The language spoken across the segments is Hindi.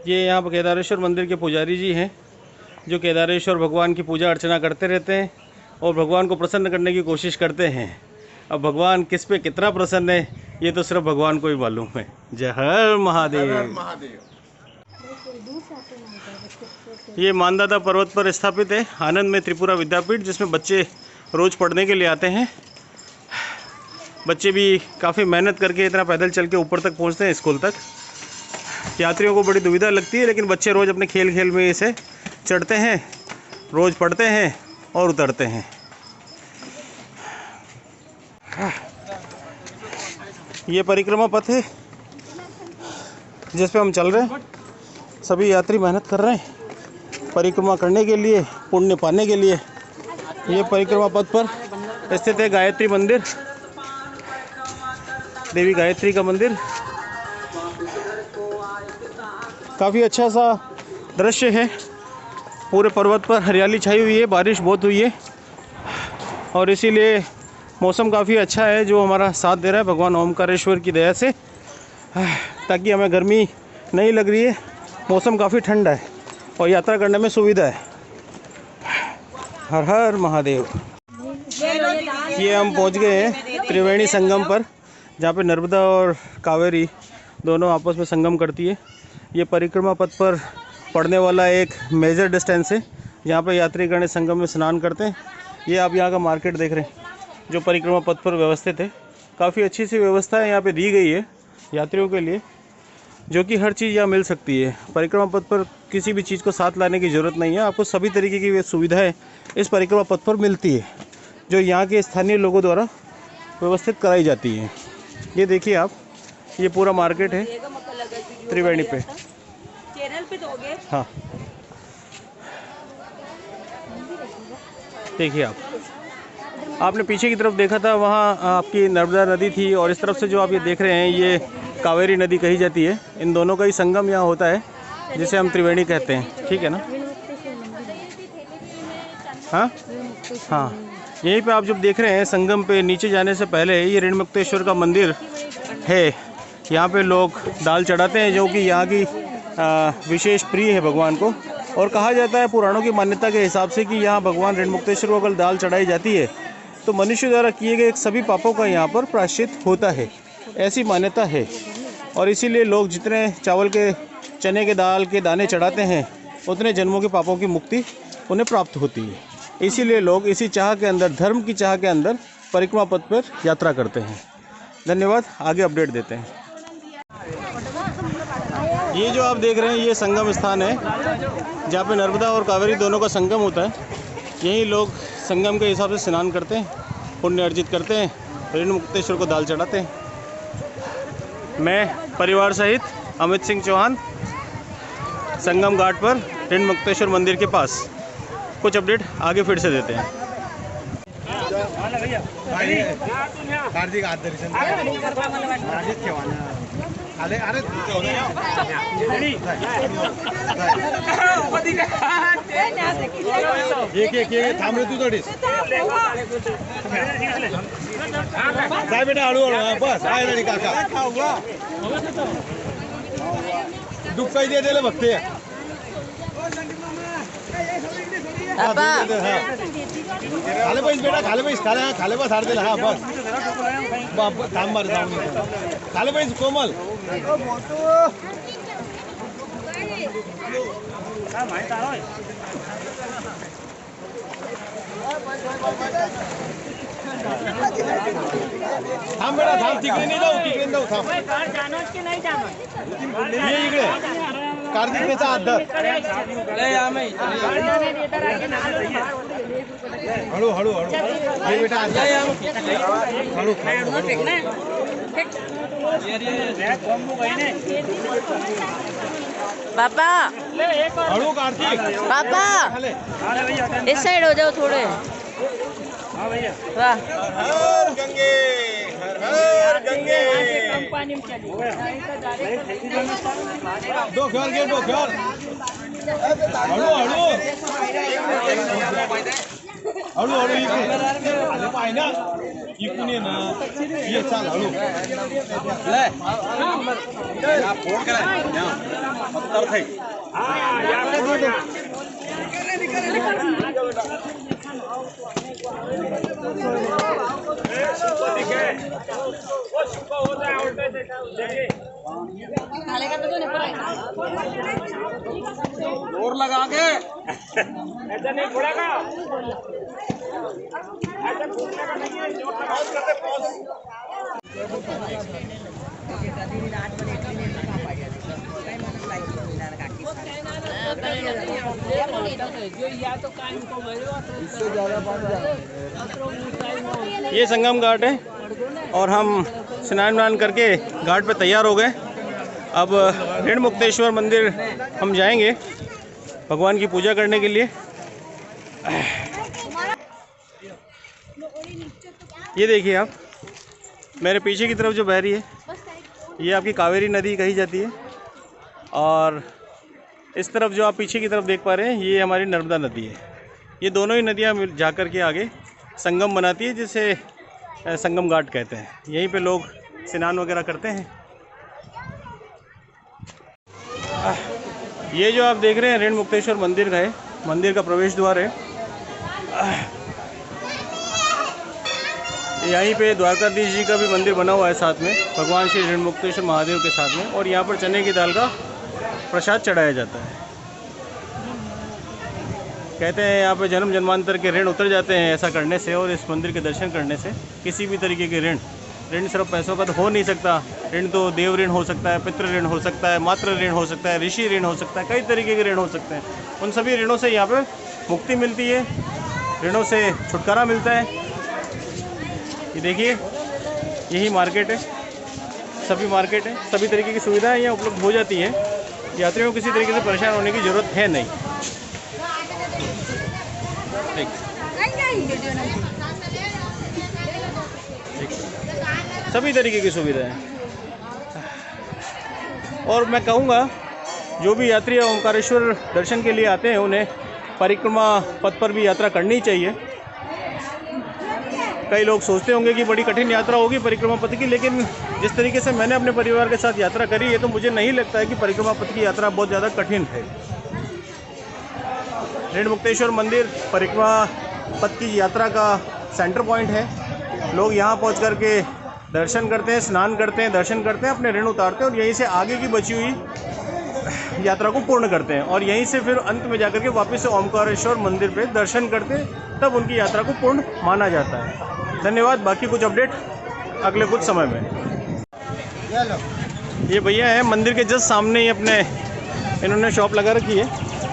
ये यहाँ पर केदारेश्वर मंदिर के पुजारी जी हैं, जो केदारेश्वर भगवान की पूजा अर्चना करते रहते हैं और भगवान को प्रसन्न करने की कोशिश करते हैं। अब भगवान किस पे कितना प्रसन्न है ये तो सिर्फ भगवान को ही मालूम है। जय हर महादेव। ये मानदाता पर्वत पर स्थापित है आनंद में त्रिपुरा विद्यापीठ, जिसमें बच्चे रोज़ पढ़ने के लिए आते हैं। बच्चे भी काफ़ी मेहनत करके इतना पैदल चल के ऊपर तक पहुंचते हैं स्कूल तक। यात्रियों को बड़ी दुविधा लगती है, लेकिन बच्चे रोज़ अपने खेल खेल में इसे चढ़ते हैं, रोज़ पढ़ते हैं और उतरते हैं। ये परिक्रमा पथ है जिस पे हम चल रहे हैं। सभी यात्री मेहनत कर रहे हैं परिक्रमा करने के लिए, पुण्य पाने के लिए। ये परिक्रमा पथ पर स्थित है गायत्री मंदिर, देवी गायत्री का मंदिर। काफ़ी अच्छा सा दृश्य है, पूरे पर्वत पर हरियाली छाई हुई है, बारिश बहुत हुई है और इसीलिए मौसम काफ़ी अच्छा है, जो हमारा साथ दे रहा है भगवान ओमकारेश्वर की दया से, ताकि हमें गर्मी नहीं लग रही है। मौसम काफ़ी ठंडा है और यात्रा करने में सुविधा है। हर हर महादेव। ये हम पहुंच गए हैं त्रिवेणी संगम पर, जहाँ पे नर्मदा और कावेरी दोनों आपस में संगम करती है। ये परिक्रमा पथ पर पड़ने वाला एक मेजर डिस्टेंस है, जहाँ पे यात्रीगण संगम में स्नान करते हैं। ये आप यहाँ का मार्केट देख रहे हैं जो परिक्रमा पथ पर व्यवस्थित है। काफ़ी अच्छी सी व्यवस्था यहाँ पे दी गई है यात्रियों के लिए, जो कि हर चीज़ यहाँ मिल सकती है। परिक्रमा पथ पर किसी भी चीज़ को साथ लाने की ज़रूरत नहीं है, आपको सभी तरीके की सुविधाएं इस परिक्रमा पथ पर मिलती है, जो यहाँ के स्थानीय लोगों द्वारा व्यवस्थित कराई जाती है। ये देखिए आप, ये पूरा मार्केट है त्रिवेणी पे। हाँ देखिए आपने पीछे की तरफ देखा था, वहाँ आपकी नर्मदा नदी थी और इस तरफ से जो आप ये देख रहे हैं ये कावेरी नदी कही जाती है। इन दोनों का ही संगम यहाँ होता है, जिसे हम त्रिवेणी कहते हैं। ठीक है ना? हाँ हाँ, यहीं पे आप जब देख रहे हैं संगम पे नीचे जाने से पहले ये ऋणमुक्तेश्वर का मंदिर है। यहाँ पे लोग दाल चढ़ाते हैं, जो कि यहाँ की विशेष प्रिय है भगवान को। और कहा जाता है पुराणों की मान्यता के हिसाब से कि यहाँ भगवान ऋणमुक्तेश्वर को अगर दाल चढ़ाई जाती है तो मनुष्य द्वारा किए गए सभी पापों का यहाँ पर प्रायश्चित होता है, ऐसी मान्यता है। और इसीलिए लोग जितने चावल के, चने के दाल के दाने चढ़ाते हैं, उतने जन्मों के पापों की मुक्ति उन्हें प्राप्त होती है। इसीलिए लोग इसी चाह के अंदर, धर्म की चाह के अंदर परिक्रमा पथ पर यात्रा करते हैं। धन्यवाद, आगे अपडेट देते हैं। ये जो आप देख रहे हैं ये संगम स्थान है, जहाँ पे नर्मदा और कावेरी दोनों का संगम होता है। यहीं लोग संगम के हिसाब से स्नान करते हैं, पुण्य अर्जित करते हैं, ऋणमुक्तेश्वर को दाल चढ़ाते हैं। मैं परिवार सहित अमित सिंह चौहान, संगम घाट पर ऋणमुक्तेश्वर मंदिर के पास। कुछ अपडेट आगे फिर से देते हैं। थांबले तू थोडीच काय बेटा, हळूहळू बस आहे ना काका, दुःख काही दे दिलं बघते खाले पैस बेटा, खाले पैस, खाले बस हार दिला। हा बस थांब मार, खाले पैस कोमल थांब बेटा, थांब, तिकडे नाही जाऊ, तिकडे जाऊ, थांब। ये इकडे कार्तिकेचा आधार, हळू हळू हळू बेटा, हळू पापा, हळू कार्तिक, पापा इस साइड हो जाओ थोड़े। वाह, हर गंगे, हर गंगे। डोक्यावर घे, डोक्यावर, हळू हळू हळू हळू, इकडे पाय ना। ये कुने ना ये चाल हलो ले या फोन करा या पत्थर थे हां या फोन जोर लगा के ऐसा नहीं फोड़ेगा ऐसा फोड़ने का नहीं है जोर लगा करते पॉज ये संगम घाट है और हम स्नान वान करके घाट पे तैयार हो गए। अब ऋण मुक्तेश्वर मंदिर हम जाएंगे भगवान की पूजा करने के लिए। ये देखिए आप मेरे पीछे की तरफ जो बह रही है ये आपकी कावेरी नदी कही जाती है और इस तरफ जो आप पीछे की तरफ देख पा रहे हैं ये हमारी नर्मदा नदी है। ये दोनों ही नदियाँ जा कर के आगे संगम बनाती है जिसे संगम घाट कहते हैं। यहीं पे लोग स्नान वगैरह करते हैं। ये जो आप देख रहे हैं ऋण मुक्तेश्वर मंदिर का है, मंदिर का प्रवेश द्वार है। यहीं पे द्वारकाधीश जी का भी मंदिर बना हुआ है साथ में, भगवान श्री ऋण मुक्तेश्वर महादेव के साथ में। और यहाँ पर चने की दाल का प्रसाद चढ़ाया जाता है। कहते हैं यहाँ पे जन्म जन्मांतर के ऋण उतर जाते हैं ऐसा करने से और इस मंदिर के दर्शन करने से। किसी भी तरीके के ऋण सिर्फ पैसों का तो हो नहीं सकता। ऋण तो देव ऋण हो सकता है, पितृ ऋण हो सकता है, मातृ ऋण हो सकता है, ऋषि ऋण हो सकता है, कई तरीके के ऋण हो सकते हैं। उन सभी ऋणों से यहाँ पे मुक्ति मिलती है, ऋणों से छुटकारा मिलता है। ये देखिए यही मार्केट है, सभी मार्केट है, सभी तरीके की सुविधाएं यहाँ उपलब्ध हो जाती हैं। यात्रियों को किसी तरीके से परेशान होने की ज़रूरत है नहीं। सभी तरीके की सुविधाएं। और मैं कहूँगा जो भी यात्री ओंकारेश्वर दर्शन के लिए आते हैं उन्हें परिक्रमा पथ पर भी यात्रा करनी चाहिए। कई लोग सोचते होंगे कि बड़ी कठिन यात्रा होगी परिक्रमा पथ की, लेकिन जिस तरीके से मैंने अपने परिवार के साथ यात्रा करी है तो मुझे नहीं लगता है कि परिक्रमा पथ की यात्रा बहुत ज़्यादा कठिन है। ऋण मुक्तेश्वर मंदिर परिक्रमा पथ की यात्रा का सेंटर पॉइंट है। लोग यहाँ पहुँच कर के दर्शन करते हैं, स्नान करते हैं, दर्शन करते हैं, अपने ऋण उतारते हैं और यहीं से आगे की बची हुई यात्रा को पूर्ण करते हैं और यहीं से फिर अंत में जाकर के वापस से ओंकारेश्वर मंदिर पे दर्शन करते हैं, तब उनकी यात्रा को पूर्ण माना जाता है। धन्यवाद। बाकी कुछ अपडेट अगले कुछ समय में। ये भैया है मंदिर के जस्ट सामने ही अपने इन्होंने शॉप लगा रखी है।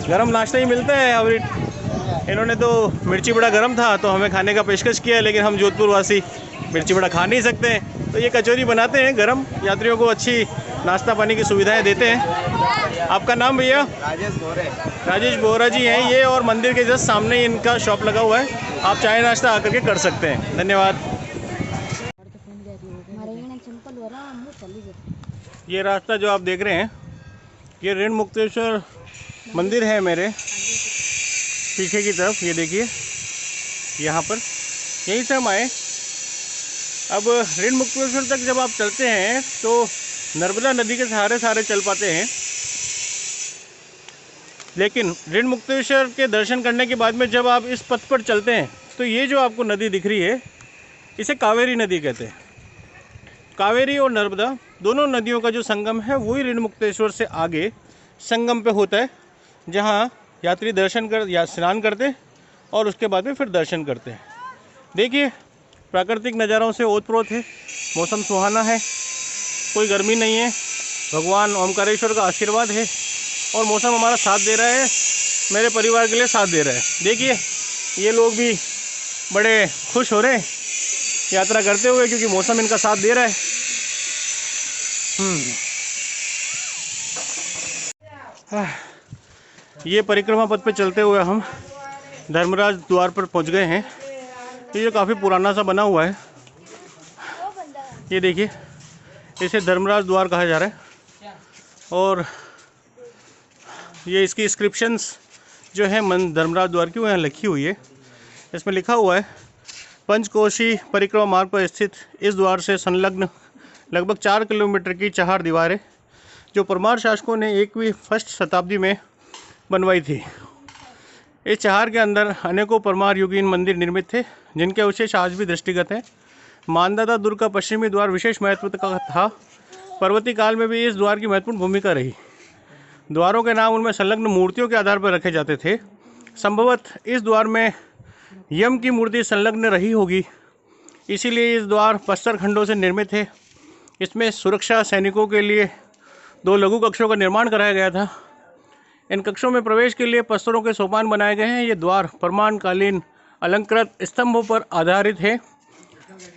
गरम नाश्ता ही मिलता है और इन्होंने तो मिर्ची बड़ा गरम था तो हमें खाने का पेशकश किया है, लेकिन हम जोधपुर वासी मिर्ची बड़ा खा नहीं सकते हैं तो ये कचौरी बनाते हैं गरम, यात्रियों को अच्छी नाश्ता पानी की सुविधाएं देते हैं। आपका नाम भैया? राजेश बोरा जी हैं ये, और मंदिर के जस्ट सामने ही इनका शॉप लगा हुआ है। आप चाय नाश्ता आकर के कर सकते हैं। धन्यवाद। ये रास्ता जो आप देख रहे हैं ये ऋण मुक्तेश्वर मंदिर है मेरे पीछे की तरफ। ये देखिए यहाँ पर यहीं से हम आए। अब ऋण मुक्तेश्वर तक जब आप चलते हैं तो नर्मदा नदी के सहारे चल पाते हैं, लेकिन ऋण मुक्तेश्वर के दर्शन करने के बाद में जब आप इस पथ पर चलते हैं तो ये जो आपको नदी दिख रही है इसे कावेरी नदी कहते हैं। कावेरी और नर्मदा दोनों नदियों का जो संगम है वही ऋण मुक्तेश्वर से आगे संगम पे होता है, जहाँ यात्री दर्शन कर या स्नान करते और उसके बाद में फिर दर्शन करते हैं। देखिए प्राकृतिक नज़ारों से ओतप्रोत है, मौसम सुहाना है, कोई गर्मी नहीं है, भगवान ओंकारेश्वर का आशीर्वाद है और मौसम हमारा साथ दे रहा है, मेरे परिवार के लिए साथ दे रहा है। देखिए ये लोग भी बड़े खुश हो रहे हैं यात्रा करते हुए क्योंकि मौसम इनका साथ दे रहा है। ये परिक्रमा पथ पे चलते हुए हम धर्मराज द्वार पर पहुंच गए हैं। ये काफ़ी पुराना सा बना हुआ है। ये देखिए इसे धर्मराज द्वार कहा जा रहा है और ये इसकी इंस्क्रिप्शंस जो है धर्मराज द्वार की वो यहाँ लिखी हुई है। इसमें लिखा हुआ है पंचकोशी परिक्रमा मार्ग पर स्थित इस द्वार से संलग्न लगभग 4 किलोमीटर की चार दीवारें जो परमार शासकों ने 1वीं फर्स्ट शताब्दी में बनवाई थी। इस चहार के अंदर अनेकों परमार युगीन मंदिर निर्मित थे जिनके अवशेष आज भी दृष्टिगत हैं। मानदाता दुर्ग का पश्चिमी द्वार विशेष महत्व का था। पर्वतीय काल में भी इस द्वार की महत्वपूर्ण भूमिका रही। द्वारों के नाम उनमें संलग्न मूर्तियों के आधार पर रखे जाते थे। संभवतः इस द्वार में यम की मूर्ति संलग्न रही होगी, इसीलिए इस द्वार पस्तर खंडों से निर्मित है। इसमें सुरक्षा सैनिकों के लिए 2 लघु कक्षों का निर्माण कराया गया था। इन कक्षों में प्रवेश के लिए पस्तरों के सोपान बनाए गए हैं। ये द्वार परमाणकालीन अलंकृत स्तंभों पर आधारित है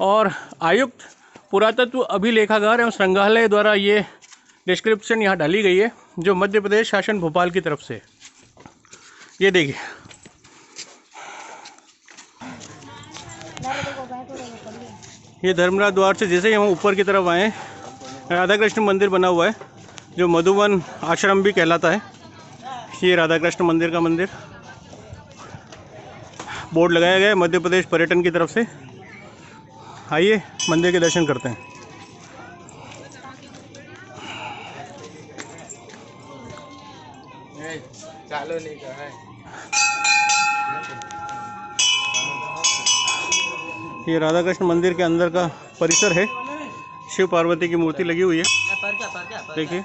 और आयुक्त पुरातत्व अभिलेखागार एवं संग्रहालय द्वारा ये डिस्क्रिप्शन यहाँ डाली गई है जो मध्य प्रदेश शासन भोपाल की तरफ से। ये देखिए, ये धर्मराज द्वार से जैसे ही हम ऊपर की तरफ आए राधा कृष्ण मंदिर बना हुआ है जो मधुवन आश्रम भी कहलाता है। ये राधा कृष्ण मंदिर का मंदिर बोर्ड लगाया गया है मध्य प्रदेश पर्यटन की तरफ से। आइए मंदिर के दर्शन करते हैं। ये राधा कृष्ण मंदिर के अंदर का परिसर है। शिव पार्वती की मूर्ति लगी हुई है, देखिए।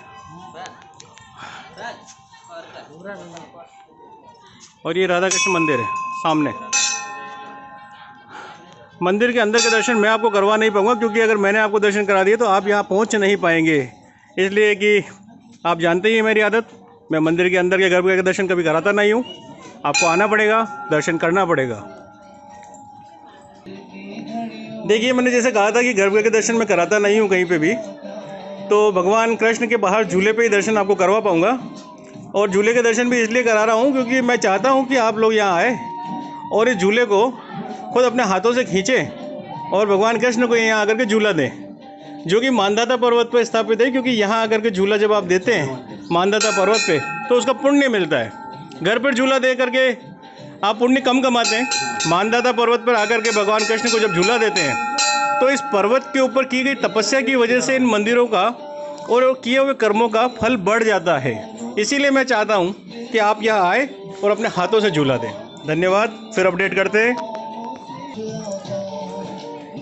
और ये राधा कृष्ण मंदिर है सामने। मंदिर के अंदर के दर्शन मैं आपको करवा नहीं पाऊंगा क्योंकि अगर मैंने आपको दर्शन करा दिए तो आप यहाँ पहुँच नहीं पाएंगे, इसलिए कि आप जानते ही हैं मेरी आदत, मैं मंदिर के अंदर के गर्भगृह के दर्शन कभी कराता नहीं हूँ। आपको आना पड़ेगा, दर्शन करना पड़ेगा। देखिए, मैंने जैसे कहा था कि गर्भगृह के दर्शन मैं कराता नहीं हूँ कहीं पे भी, तो भगवान कृष्ण के बाहर झूले पे ही दर्शन आपको करवा पाऊँगा। और झूले के दर्शन भी इसलिए करा रहा हूँ क्योंकि मैं चाहता हूँ कि आप लोग यहाँ आए और इस झूले को खुद अपने हाथों से खींचें और भगवान कृष्ण को यहाँ आकर के झूला दें, जो कि मानदाता पर्वत पर स्थापित है। क्योंकि यहाँ आकर के झूला जब आप देते हैं मानदाता पर्वत पे तो उसका पुण्य मिलता है। घर पर झूला दे करके आप पुण्य कम कमाते हैं। मानदाता पर्वत पर आकर के भगवान कृष्ण को जब झूला देते हैं तो इस पर्वत के ऊपर की गई तपस्या की वजह से इन मंदिरों का और किए हुए कर्मों का फल बढ़ जाता है। इसीलिए मैं चाहता हूँ कि आप यहाँ आए और अपने हाथों से झूला दें। धन्यवाद। फिर अपडेट करते हैं।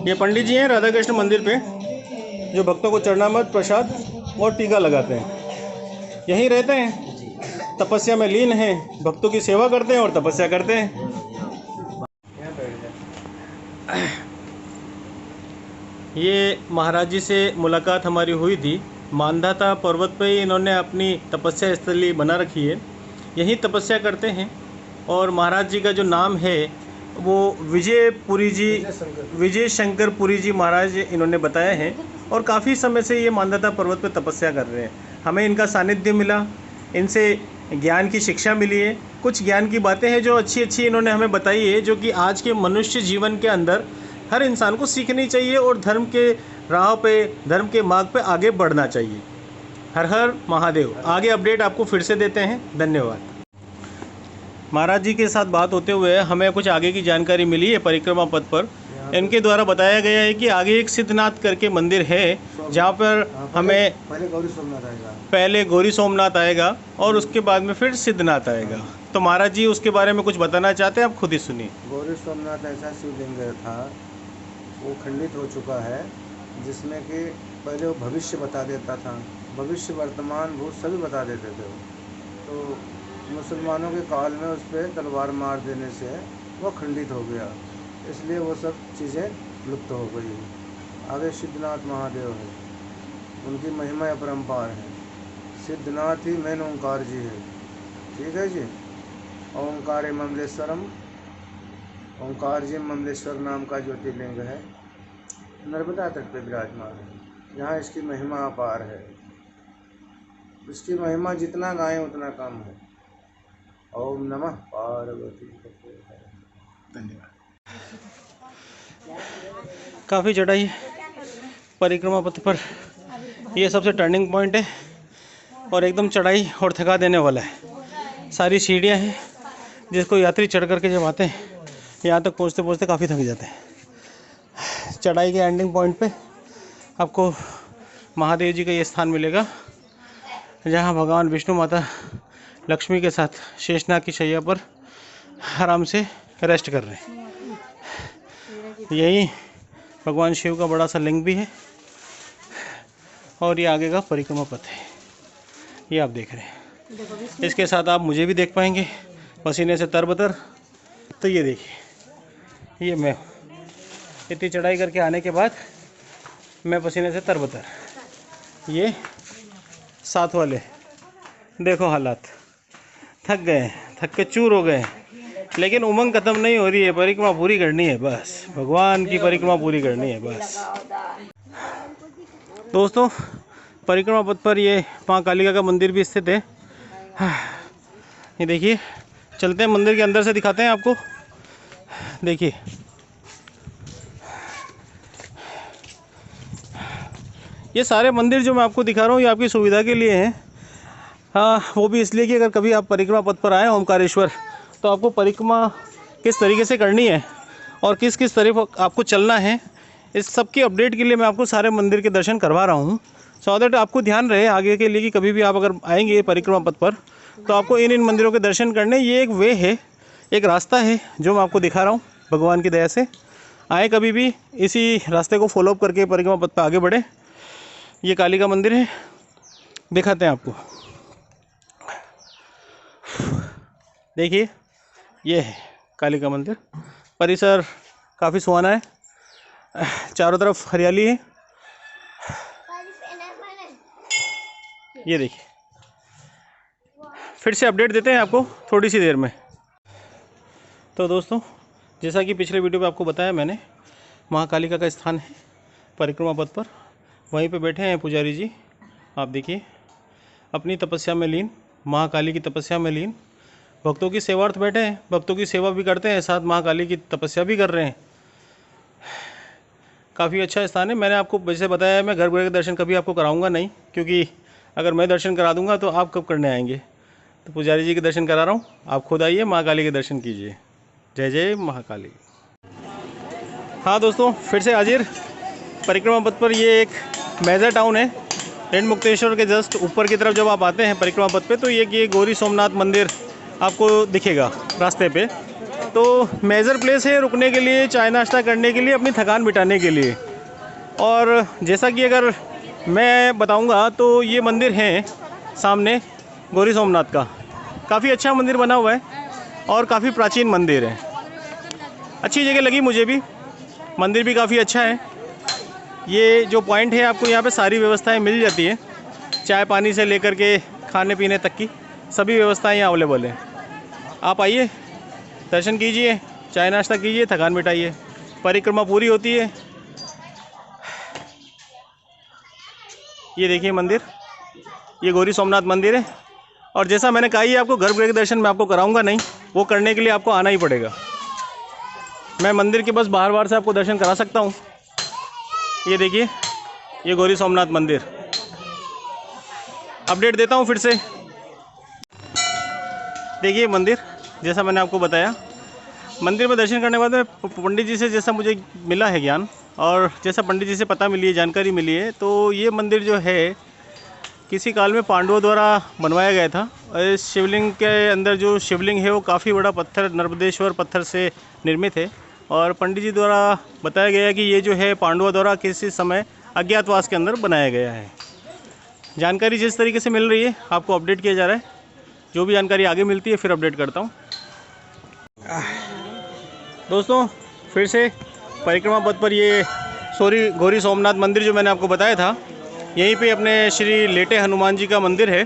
ये पंडित जी हैं राधा कृष्ण मंदिर पे जो भक्तों को चरणामृत, प्रसाद और टीका लगाते हैं। यहीं रहते हैं, तपस्या में लीन हैं, भक्तों की सेवा करते हैं और तपस्या करते हैं। ये महाराज जी से मुलाकात हमारी हुई थी। मानदाता पर्वत पे ही इन्होंने अपनी तपस्या स्थली बना रखी है, यहीं तपस्या करते हैं। और महाराज जी का जो नाम है वो विजय शंकर पुरी जी महाराज इन्होंने बताया है और काफ़ी समय से ये मानदाता पर्वत पे तपस्या कर रहे हैं। हमें इनका सानिध्य मिला, इनसे ज्ञान की शिक्षा मिली है। कुछ ज्ञान की बातें हैं जो अच्छी अच्छी इन्होंने हमें बताई है, जो कि आज के मनुष्य जीवन के अंदर हर इंसान को सीखनी चाहिए और धर्म के राह पे, धर्म के मार्ग पे आगे बढ़ना चाहिए। हर हर महादेव। आगे अपडेट आपको फिर से देते हैं। धन्यवाद। महाराज जी के साथ बात होते हुए हमें कुछ आगे की जानकारी मिली है परिक्रमा पथ पर। इनके द्वारा बताया गया है कि आगे एक सिद्धनाथ करके मंदिर है जहाँ पर हमें पहले गौरी सोमनाथ आएगा और उसके बाद में फिर सिद्धनाथ आएगा। तो महाराज जी उसके बारे में कुछ बताना चाहते हैं, आप खुद ही सुनिए। गौरी सोमनाथ ऐसा शिवलिंग था, वो खंडित हो चुका है, जिसमें कि पहले वो भविष्य बता देता था, भविष्य वर्तमान भूत सभी बता देते थे। तो मुसलमानों के काल में उस पर तलवार मार देने से वो खंडित हो गया, इसलिए वो सब चीज़ें लुप्त हो गई। आगे सिद्धनाथ महादेव है, उनकी महिमा अपरंपार है। सिद्धनाथ ही मेन ओंकार जी है, ठीक है जी। ओंकार ममलेश्वरम, ओंकार जी ममलेश्वर नाम का ज्योतिर्लिंग है, नर्मदा तट पे विराजमान है, जहाँ इसकी महिमा अपार है। इसकी महिमा जितना गाएं उतना कम है। ओम नमः पार्वती। धन्यवाद। काफ़ी चढ़ाई परिक्रमा पथ पर, ये सबसे टर्निंग पॉइंट है और एकदम चढ़ाई और थका देने वाला है। सारी सीढ़ियाँ हैं जिसको यात्री चढ़ करके जब आते हैं यहाँ तक पहुँचते पहुँचते काफ़ी थक जाते हैं। चढ़ाई के एंडिंग पॉइंट पे आपको महादेव जी का ये स्थान मिलेगा, जहाँ भगवान विष्णु माता लक्ष्मी के साथ शेषनाग की शैया पर आराम से रेस्ट कर रहे हैं। यही भगवान शिव का बड़ा सा लिंग भी है और ये आगे का परिक्रमा पथ है, ये आप देख रहे हैं। इसके साथ आप मुझे भी देख पाएंगे पसीने से तरबतर। तो ये देखिए, ये मैं इतनी चढ़ाई करके आने के बाद मैं पसीने से तरबतर। ये साथ वाले देखो हालात, थक गए, थक के चूर हो गए, लेकिन उमंग ख़त्म नहीं हो रही है। परिक्रमा पूरी करनी है बस, भगवान की परिक्रमा पूरी करनी है बस। दोस्तों, परिक्रमा पथ पर ये माँ कालिका का मंदिर भी स्थित है। ये देखिए, चलते हैं मंदिर के अंदर से दिखाते हैं आपको। देखिए, ये सारे मंदिर जो मैं आपको दिखा रहा हूँ ये आपकी सुविधा के लिए हैं। हाँ, वो भी इसलिए कि अगर कभी आप परिक्रमा पथ पर आए ओमकारेश्वर, तो आपको परिक्रमा किस तरीके से करनी है और किस किस तरफ आपको चलना है, इस सब की अपडेट के लिए मैं आपको सारे मंदिर के दर्शन करवा रहा हूँ। सो दैट आपको ध्यान रहे आगे के लिए कि कभी भी आप अगर आएंगे परिक्रमा पथ पर तो आपको इन मंदिरों के दर्शन करने। ये एक वे है, एक रास्ता है जो मैं आपको दिखा रहा हूँ। भगवान की दया से आए कभी भी इसी रास्ते को फॉलोअप करके परिक्रमा पथ पर आगे बढ़े। ये काली का मंदिर है, दिखाते हैं आपको। देखिए, ये है काली का मंदिर। परिसर काफ़ी सुहाना है, चारों तरफ हरियाली है। ये देखिए, फिर से अपडेट देते हैं आपको थोड़ी सी देर में। तो दोस्तों, जैसा कि पिछले वीडियो में आपको बताया मैंने, महाकालिका का स्थान है परिक्रमा पथ पर। वहीं पे बैठे हैं पुजारी जी, आप देखिए, अपनी तपस्या में लीन, महाकाली की तपस्या में लीन। भक्तों की सेवार्थ बैठे हैं, भक्तों की सेवा भी करते हैं, साथ महाकाली की तपस्या भी कर रहे हैं। काफ़ी अच्छा स्थान है। मैंने आपको वैसे बताया है, मैं गर्भगृह के दर्शन कभी आपको कराऊंगा नहीं, क्योंकि अगर मैं दर्शन करा दूंगा तो आप कब करने आएंगे। तो पुजारी जी के दर्शन करा रहा हूँ, आप खुद आइए, महाकाली के दर्शन कीजिए। जय जय महाकाली। हाँ दोस्तों, फिर से हाजिर परिक्रमा पथ पर। ये एक मेजर टाउन है, ऋण मुक्तेश्वर के जस्ट ऊपर की तरफ जब आप आते हैं परिक्रमा पथ पे, तो ये गौरी सोमनाथ मंदिर आपको दिखेगा रास्ते पे। तो मेजर प्लेस है रुकने के लिए, चाय नाश्ता करने के लिए, अपनी थकान मिटाने के लिए। और जैसा कि अगर मैं बताऊंगा तो ये मंदिर है सामने गौरी सोमनाथ का, काफ़ी अच्छा मंदिर बना हुआ है और काफ़ी प्राचीन मंदिर है। अच्छी जगह लगी मुझे भी, मंदिर भी काफ़ी अच्छा है। ये जो पॉइंट है, आपको यहाँ पे सारी व्यवस्थाएं मिल जाती हैं, चाय पानी से लेकर के खाने पीने तक की सभी व्यवस्थाएं यहाँ अवेलेबल हैं। आप आइए, दर्शन कीजिए, चाय नाश्ता कीजिए, थकान मिटाइए, परिक्रमा पूरी होती है। ये देखिए मंदिर, ये गौरी सोमनाथ मंदिर है। और जैसा मैंने कहा, ये आपको गर्भगृह के दर्शन मैं आपको कराऊंगा नहीं, वो करने के लिए आपको आना ही पड़ेगा। मैं मंदिर के बस बाहर बाहर से आपको दर्शन करा सकता हूँ। ये देखिए, ये गौरी सोमनाथ मंदिर। अपडेट देता हूँ फिर से। देखिए मंदिर, जैसा मैंने आपको बताया, मंदिर में दर्शन करने के बाद में पंडित जी से जैसा मुझे मिला है ज्ञान और जैसा पंडित जी से पता मिली है, जानकारी मिली है, तो ये मंदिर जो है किसी काल में पांडवों द्वारा बनवाया गया था। इस शिवलिंग के अंदर जो शिवलिंग है वो काफ़ी बड़ा पत्थर, नर्मदेश्वर पत्थर से निर्मित है। और पंडित जी द्वारा बताया गया है कि ये जो है पांडवों द्वारा किसी समय अज्ञातवास के अंदर बनाया गया है। जानकारी जिस तरीके से मिल रही है आपको अपडेट किया जा रहा है। जो भी जानकारी आगे मिलती है फिर अपडेट करता हूँ। दोस्तों, फिर से परिक्रमा पथ पर ये गौरी सोमनाथ मंदिर जो मैंने आपको बताया था, यहीं पे अपने श्री लेटे हनुमान जी का मंदिर है।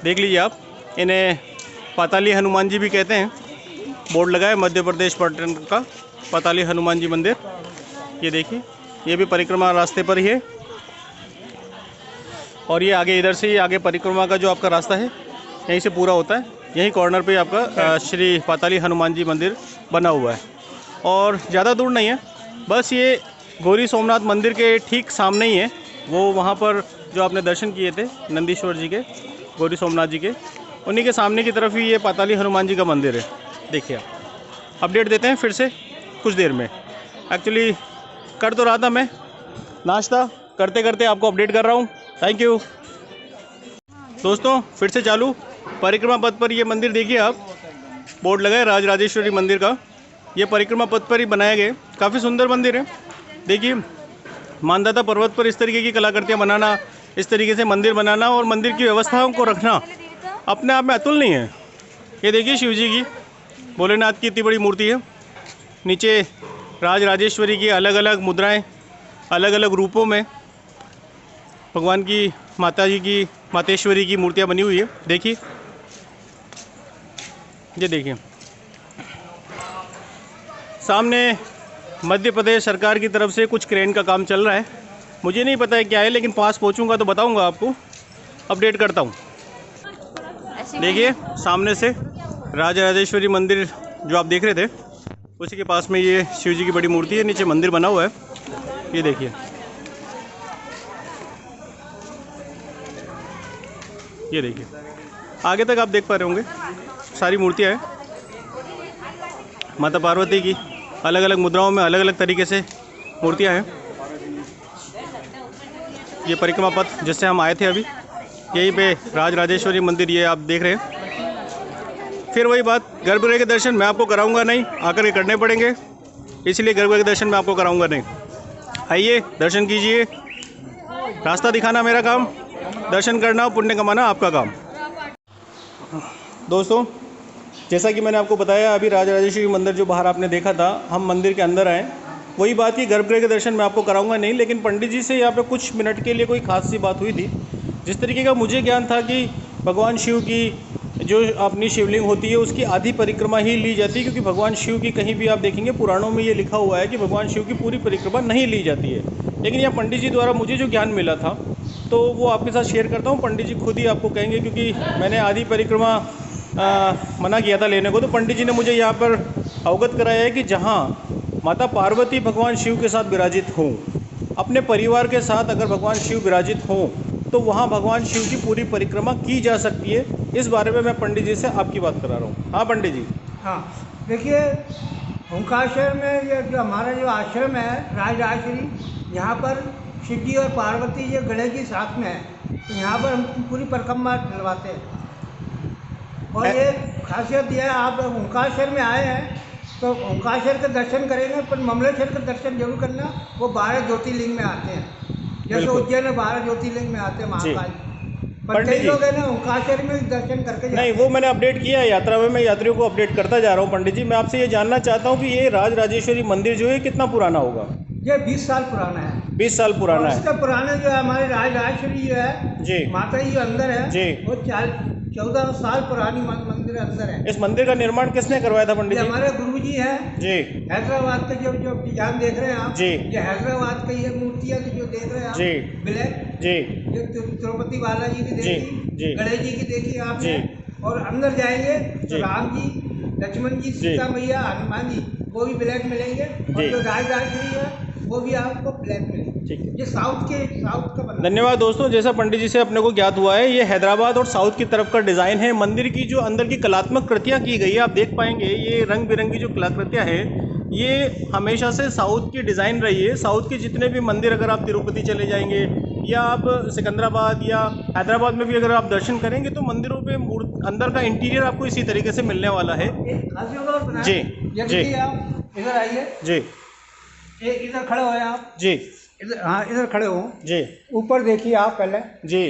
देख लीजिए आप, इन्हें पाताली हनुमान जी भी कहते हैं। बोर्ड लगा है मध्य प्रदेश पर्यटन का, पाताली हनुमान जी मंदिर। ये देखिए, ये भी परिक्रमा रास्ते पर ही है। और ये आगे इधर से, ये आगे परिक्रमा का जो आपका रास्ता है यहीं से पूरा होता है। यहीं कॉर्नर पे आपका श्री पाताली हनुमान जी मंदिर बना हुआ है और ज़्यादा दूर नहीं है, बस ये गौरी सोमनाथ मंदिर के ठीक सामने ही है। वो वहाँ पर जो आपने दर्शन किए थे नंदीश्वर जी के, गौरी सोमनाथ जी के, उन्हीं के सामने की तरफ ही ये पाताली हनुमान जी का मंदिर है। देखिए, अपडेट देते हैं फिर से कुछ देर में। एक्चुअली कर तो रहा था मैं नाश्ता, करते करते आपको अपडेट कर रहा हूँ। थैंक यू दोस्तों। फिर से चालू परिक्रमा पथ पर ये मंदिर देखिए आप, बोर्ड लगा है राज राजेश्वरी मंदिर का। ये परिक्रमा पथ पर ही बनाया गया, काफ़ी सुंदर मंदिर है। देखिए मानदाता पर्वत पर इस तरीके की कलाकृतियाँ बनाना, इस तरीके से मंदिर बनाना और मंदिर की व्यवस्थाओं को रखना अपने आप में अतुलनीय है। ये देखिए शिव जी की, भोलेनाथ की इतनी बड़ी मूर्ति है। नीचे राज राजेश्वरी की अलग अलग मुद्राएं, अलग अलग रूपों में भगवान की, माता जी की, मातेश्वरी की मूर्तियां बनी हुई है। देखिए ये देखिए सामने मध्य प्रदेश सरकार की तरफ से कुछ क्रेन का काम चल रहा है। मुझे नहीं पता है क्या है, लेकिन पास पहुंचूंगा तो बताऊंगा आपको, अपडेट करता हूं। देखिए सामने से राज राजेश्वरी मंदिर जो आप देख रहे थे, उसी के पास में ये शिव जी की बड़ी मूर्ति है, नीचे मंदिर बना हुआ है। ये देखिए ये देखिए आगे तक आप देख पा रहे होंगे, सारी मूर्तियाँ हैं माता पार्वती की, अलग अलग मुद्राओं में अलग अलग तरीके से मूर्तियाँ हैं। ये परिक्रमा पथ जिससे हम आए थे अभी, यहीं पे राज राजेश्वरी मंदिर ये आप देख रहे हैं। फिर वही बात, गर्भगृह के दर्शन मैं आपको कराऊंगा नहीं, आकर के करने पड़ेंगे, इसलिए गर्भगृह के दर्शन मैं आपको कराऊंगा नहीं। आइए दर्शन कीजिए, रास्ता दिखाना मेरा काम, दर्शन करना पुण्य कमाना आपका काम। दोस्तों जैसा कि मैंने आपको बताया, अभी राज राजेश्वरी मंदिर जो बाहर आपने देखा था, हम मंदिर के अंदर आए। वही बात कि गर्भगृह के दर्शन मैं आपको कराऊंगा नहीं, लेकिन पंडित जी से यहाँ पे कुछ मिनट के लिए कोई खास सी बात हुई थी। जिस तरीके का मुझे ज्ञान था कि भगवान शिव की जो अपनी शिवलिंग होती है उसकी आधी परिक्रमा ही ली जाती है, क्योंकि भगवान शिव की कहीं भी आप देखेंगे पुराणों में ये लिखा हुआ है कि भगवान शिव की पूरी परिक्रमा नहीं ली जाती है। लेकिन यहाँ पंडित जी द्वारा मुझे जो ज्ञान मिला था तो वो आपके साथ शेयर करता हूँ। पंडित जी खुद ही आपको कहेंगे, क्योंकि मैंने आधी परिक्रमा मना किया था लेने को, तो पंडित जी ने मुझे यहाँ पर अवगत कराया है कि जहाँ माता पार्वती भगवान शिव के साथ विराजित हों, अपने परिवार के साथ अगर भगवान शिव विराजित हों तो वहाँ भगवान शिव की पूरी परिक्रमा की जा सकती है। इस बारे में मैं पंडित जी से आपकी बात करा रहा हूँ। हाँ पंडित जी। हाँ देखिए, ओंकारेश्वर में ये जो हमारा जो आश्रम है राज राजेश्वरी, यहाँ पर शिव जी और पार्वती ये गणेश जी साथ में है, तो यहाँ पर हम पूरी परिक्रमा दिलवाते हैं। और ये खासियत यह है, आप ओंकारेश्वर में आए हैं तो ओंकारेश्वर के दर्शन करेंगे, पर ममलेश्वर के दर्शन जरूर करना, वो 12 ज्योतिर्लिंग में आते हैं। जैसे उज्जैन में 12 ज्योतिर्लिंग में आते हैं महाकाल, पर कई लोग है ना ओंकारेश्वर में दर्शन करके नहीं, वो मैंने अपडेट किया है यात्रा में, मैं यात्रियों को अपडेट करता जा रहा हूँ। पंडित जी मैं आपसे ये जानना चाहता हूँ कि ये राज राजेश्वरी मंदिर जो है कितना पुराना होगा? ये 20 साल पुराना है। 20 साल पुराना है। इसका पुराने जो है हमारे राज राजेश्वरी जो है जी, माता जी अंदर है जी, वो 14 साल पुरानी मंदिर अंदर है। इस मंदिर का निर्माण किसने करवाया था पंडित जी? हमारे गुरुजी हैं जी, हैदराबाद के जो डिजाइन देख रहे हैं आप जी, ये हैदराबाद की ये मूर्तियाँ जो देख रहे हैं आप जी, ब्लैक जी, ये तिरुपति बालाजी की जी, देखी, जी, गणेश जी की देखी आपने, जी, और अंदर जाएंगे जी, तो राम जी, लक्ष्मण जी, सीता मैया, हनुमान जी वो भी ब्लैक मिलेंगे, और जो राज राजेश्वरी है वो भी आपको ब्लैक मिलेंगे। ठीक है, ये साउथ का बना। धन्यवाद दोस्तों। जैसा पंडित जी से अपने को ज्ञात हुआ है, ये हैदराबाद और साउथ की तरफ का डिज़ाइन है। मंदिर की जो अंदर की कलात्मक कृतियाँ की गई है आप देख पाएंगे, ये रंग बिरंगी जो कलाकृतियाँ हैं ये हमेशा से साउथ की डिज़ाइन रही है। साउथ के जितने भी मंदिर, अगर आप तिरुपति चले जाएंगे या आप सिकंदराबाद या हैदराबाद में भी अगर आप दर्शन करेंगे तो मंदिरों पे अंदर का इंटीरियर आपको इसी तरीके से मिलने वाला है। जी जी, आप इधर आइए जी, इधर खड़े हो आप जी, इधर, हाँ इधर खड़े हो जी, ऊपर देखिए आप पहले। जी,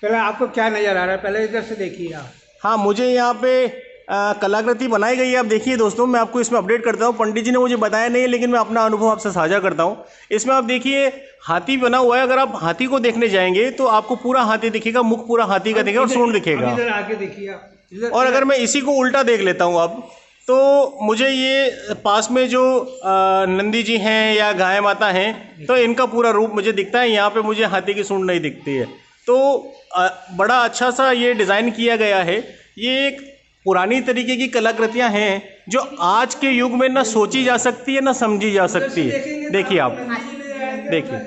पहले आपको क्या नज़र आ रहा है, पहले इधर से देखिए आप। हाँ, मुझे यहाँ पे कलाकृति बनाई गई है, आप देखिए दोस्तों, मैं आपको इसमें अपडेट करता हूँ। पंडित जी ने मुझे बताया नहीं है, लेकिन मैं अपना अनुभव आपसे साझा करता हूँ। इसमें आप देखिए हाथी बना हुआ है, अगर आप हाथी को देखने जाएंगे तो आपको पूरा हाथी दिखेगा, मुख पूरा हाथी का दिखेगा और सूंड दिखेगा। इधर आके देखिए आप। और अगर मैं इसी को उल्टा देख लेता हूँ अब, तो मुझे ये पास में जो नंदी जी हैं या गाय माता हैं, तो इनका पूरा रूप मुझे दिखता है। यहाँ पे मुझे हाथी की सूंड नहीं दिखती है। तो बड़ा अच्छा सा ये डिज़ाइन किया गया है। ये एक पुरानी तरीके की कलाकृतियाँ हैं जो आज के युग में ना सोची जा सकती है ना समझी जा सकती है। देखिए आप, देखिए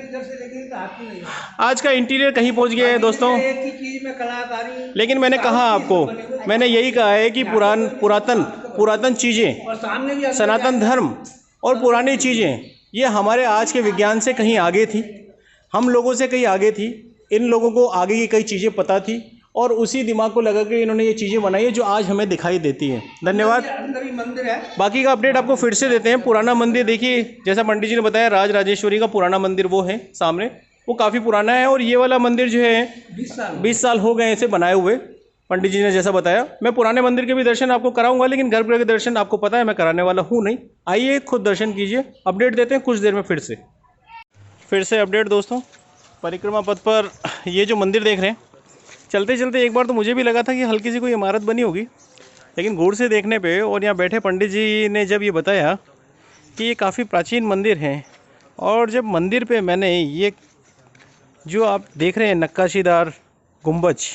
आज का इंटीरियर कहीं पहुंच गया है दोस्तों। एक ही चीज में कलाकारी, लेकिन मैंने कहा आपको, मैंने यही कहा है कि पुरातन चीज़ें, और सामने भी सनातन धर्म और पुरानी चीज़ें ये हमारे आज के विज्ञान से कहीं आगे थी, हम लोगों से कहीं आगे थी। इन लोगों को आगे की कई चीज़ें पता थी और उसी दिमाग को लगा के इन्होंने ये चीज़ें बनाई है जो आज हमें दिखाई देती हैं। धन्यवाद। अंदर ही मंदिर है। बाकी का अपडेट आपको फिर से देते हैं। पुराना मंदिर देखिए, जैसा पंडित जी ने बताया, राज राजेश्वरी का पुराना मंदिर वो है सामने, वो काफ़ी पुराना है। और ये वाला मंदिर जो है 20 साल हो गए इसे बनाए हुए, पंडित जी ने जैसा बताया। मैं पुराने मंदिर के भी दर्शन आपको कराऊंगा, लेकिन गर्भगृह के दर्शन आपको पता है मैं कराने वाला हूँ नहीं। आइए खुद दर्शन कीजिए। अपडेट देते हैं कुछ देर में फिर से अपडेट दोस्तों। परिक्रमा पथ पर ये जो मंदिर देख रहे हैं, चलते चलते एक बार तो मुझे भी लगा था कि हल्की सी कोई इमारत बनी होगी, लेकिन गौर से देखने पे और यहाँ बैठे पंडित जी ने जब ये बताया कि ये काफ़ी प्राचीन मंदिर है, और जब मंदिर पे मैंने ये जो आप देख रहे हैं नक्काशीदार गुंबज,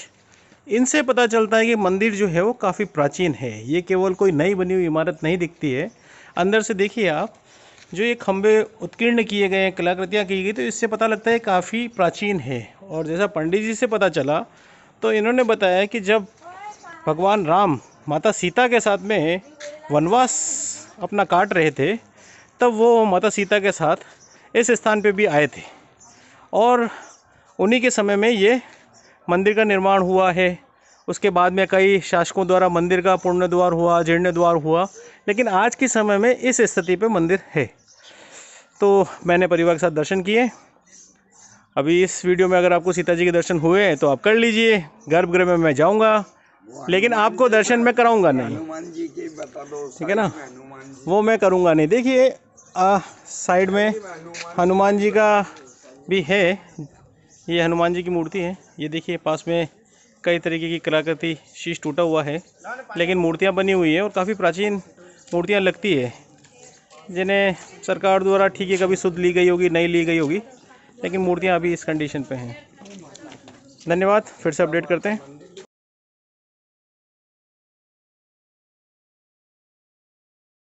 इनसे पता चलता है कि मंदिर जो है वो काफ़ी प्राचीन है। ये केवल कोई नई बनी हुई इमारत नहीं दिखती है। अंदर से देखिए आप, जो ये खंभे उत्कीर्ण किए गए हैं, कलाकृतियाँ की गई, तो इससे पता लगता है काफ़ी प्राचीन है। और जैसा पंडित जी से पता चला तो इन्होंने बताया कि जब भगवान राम माता सीता के साथ में वनवास अपना काट रहे थे, तब वो माता सीता के साथ इस स्थान पे भी आए थे, और उन्हीं के समय में ये मंदिर का निर्माण हुआ है। उसके बाद में कई शासकों द्वारा मंदिर का पुनर्द्वार हुआ, जीर्णोद्वार हुआ, लेकिन आज के समय में इस स्थिति पे मंदिर है। तो मैंने परिवार के साथ दर्शन किए। अभी इस वीडियो में अगर आपको सीता जी के दर्शन हुए हैं तो आप कर लीजिए। गर्भगृह में मैं जाऊंगा, लेकिन आपको दर्शन मैं कराऊंगा नहीं, ठीक है ना, वो मैं करूंगा नहीं। देखिए साइड में हनुमान जी का भी है, ये हनुमान जी की मूर्ति है। ये देखिए पास में कई तरीके की कलाकृति, शीश टूटा हुआ है, लेकिन मूर्तियाँ बनी हुई है और काफ़ी प्राचीन मूर्तियाँ लगती है, जिन्हें सरकार द्वारा ठीक है कभी सुध ली गई होगी, नहीं ली गई होगी, लेकिन मूर्तियाँ अभी इस कंडीशन पे हैं। धन्यवाद। फिर से अपडेट करते हैं।